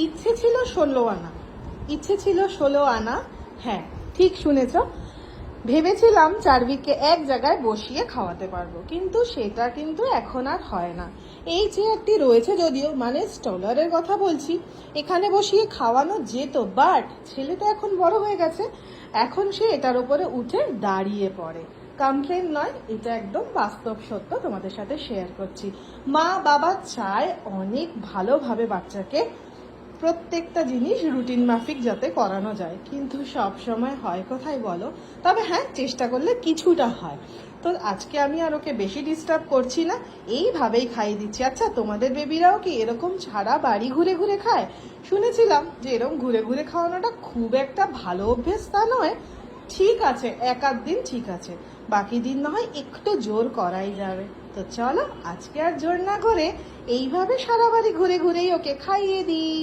ইচ্ছে ছিল 16 আনা, ইচ্ছে ছিল 16 আনা। হ্যাঁ, ঠিক শুনেছ। ভেবেছিলাম চার্ভিককে এক জায়গায় বসিয়ে খাওয়াতে পারবো, কিন্তু সেটা কিন্তু এখন আর হয় না। এই চেয়ারটি রয়েছে যদিও, মানে স্টলারের কথা বলছি, এখানে বসিয়ে খাওয়ানো যেত, বাট ছেলে তো এখন বড় হয়ে গেছে, এখন সে এটার উপরে উঠে দাঁড়িয়ে পড়ে। কমপ্লেন নয়, এটা একদম বাস্তব সত্য তোমাদের সাথে শেয়ার করছি। মা বাবা চায় অনেক ভালোভাবে বাচ্চাকে প্রত্যেকটা জিনিস রুটিন মাফিক যাতে করানো যায়, কিন্তু সব সময় হয় কোথায় বলো? তবে হ্যাঁ, চেষ্টা করলে কিছুটা হয়। তো আজকে আমি আর ওকে বেশি ডিস্টার্ব করছি না, এইভাবেই খাইয়ে দিচ্ছি। আচ্ছা, তোমাদের বেবিরাও কি এরকম ছাড়া বাড়ি ঘুরে ঘুরে খায়? শুনেছিলাম যে এরকম ঘুরে ঘুরে খাওয়ানোটা খুব একটা ভালো অভ্যেস তা নয়। ঠিক আছে, এক আধ দিন ঠিক আছে, বাকি দিন না হয় একটু জোর করাই যাবে। তো চলো আজকে আর জোর না করে এইভাবে সারা বাড়ি ঘুরে ঘুরেই ওকে খাইয়ে দিই।